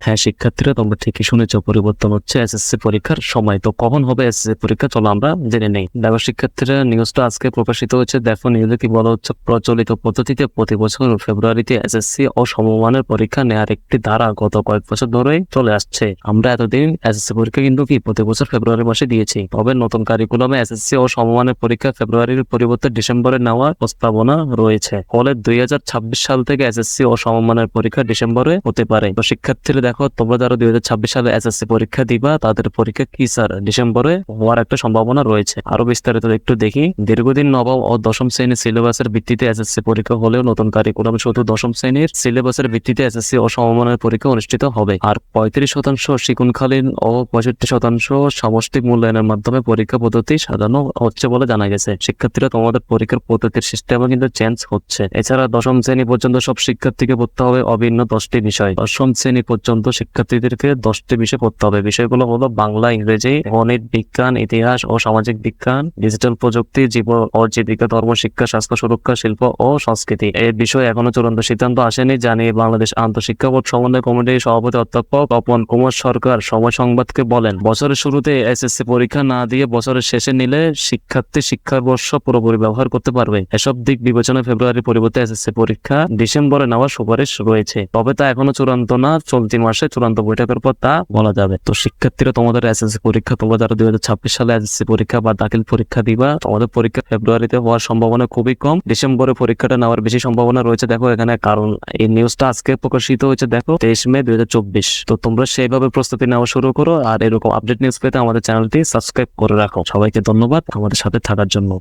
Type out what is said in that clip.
হ্যাঁ শিক্ষার্থীরা, তোমরা ঠিকই শুনেছ, পরিবর্তন হচ্ছে এসএসসি পরীক্ষার সময়। তো কখন হবে এসএসসি পরীক্ষা, চলো আমরা জেনে নেই। দেখো শিক্ষার্থীরা, নিউজটা আজকে প্রকাশিত হয়েছে। দেখো নিউজে কি বলা হচ্ছে, প্রচলিত পদ্ধতিতে প্রতি বছর ফেব্রুয়ারিতে এসএসসি ও সমমানের পরীক্ষা নেওয়ার একটি ধারা গত কয়েক বছর ধরেই চলে আসছে। আমরা এতদিন এসএসসি পরীক্ষা কিন্তু কি প্রতি বছর ফেব্রুয়ারি মাসে দিয়েছি। তবে নতুন কারিকুলামে এসএসসি ও সমমানের পরীক্ষা ফেব্রুয়ারির পরিবর্তে ডিসেম্বরে নেওয়ার প্রস্তাবনা রয়েছে। ফলে 2026 সাল থেকে এসএসসি ও সমমানের পরীক্ষা ডিসেম্বরে হতে পারে। তো শিক্ষার্থীরা দেখো, তোমরা যারা 2026 সালে এসএসসি পরীক্ষা দিবা, তাদের পরীক্ষা কি স্যার ডিসেম্বরে হওয়ার একটা সম্ভাবনা রয়েছে। আরো বিস্তারিত একটু দেখি। দীর্ঘদিন নবম ও দশম শ্রেণীর সিলেবাসের ভিত্তিতে এসএসসি পরীক্ষা হলেও নতুন কারিকুলাম শুধু দশম শ্রেণীর সিলেবাসের ভিত্তিতে এসএসসি ও সমমানের পরীক্ষা অনুষ্ঠিত হবে। আর 35% শিক্ষণকালীন ও 65% সামষ্টিক মূল্যায়নের মাধ্যমে পরীক্ষা পদ্ধতি সাজানো হচ্ছে বলে জানা গেছে। শিক্ষার্থীরা, তোমাদের পরীক্ষার পদ্ধতির সিস্টেমও কিন্তু চেঞ্জ হচ্ছে। এছাড়া দশম শ্রেণী পর্যন্ত সব শিক্ষার্থীকে পড়তে হবে অভিন্ন 10টি বিষয়। দশম শ্রেণী পর্যন্ত শিক্ষার্থীদেরকে 10টি বিষয় পড়তে হবে। বিষয়গুলো হলো বাংলা, ইংরেজি, গণিত, বিজ্ঞান, ইতিহাস ও সামাজিক বিজ্ঞান, ডিজিটাল প্রযুক্তি, জীব ও জীবিকা, ধর্ম শিক্ষা, স্বাস্থ্য সুরক্ষা, শিল্প ও সংস্কৃতি। এই বিষয়ে এখনো চূড়ান্ত সিদ্ধান্ত আসেনি, জানিয়ে বাংলাদেশ আন্তঃশিক্ষা বোর্ড সমন্বয় কমিটির সভাপতি অধ্যাপক তপন কুমার সরকার সময় সংবাদকে বলেন, বছরের শুরুতে এসএসসি পরীক্ষা না দিয়ে বছরের শেষে নিলে শিক্ষার্থী শিক্ষাবর্ষ পুরোপুরি ব্যবহার করতে পারবে। এসব দিক বিবেচনায় ফেব্রুয়ারি পরিবর্তে এসএসসি পরীক্ষা ডিসেম্বরে নেওয়ার সুপারিশ রয়েছে। তবে তা এখনো চূড়ান্ত না, চলতি মাসে চূড়ান্ত বৈঠকের পর তা বলা যাবে। তো শিক্ষার্থীরা, তোমাদের এসএসসি পরীক্ষা, তোমরা যারা 2026 সালে এসএসসি পরীক্ষা বা দাখিল পরীক্ষা দিবা, তোমাদের পরীক্ষা ফেব্রুয়ারিতে হওয়ার সম্ভাবনা খুবই কম। ডিসেম্বরে পরীক্ষাটা নেওয়ার বেশি সম্ভাবনা রয়েছে। দেখো এখানে কারণ, এই নিউজটা আজকে প্রকাশিত হয়েছে, দেখো 23 মে 2024। তো তোমরা সেইভাবে প্রস্তুতি নেওয়া শুরু করো। আর এরকম আপডেট নিউজ পেতে আমাদের চ্যানেলটি সাবস্ক্রাইব করে রাখো। সবাইকে ধন্যবাদ আমাদের সাথে থাকার জন্য।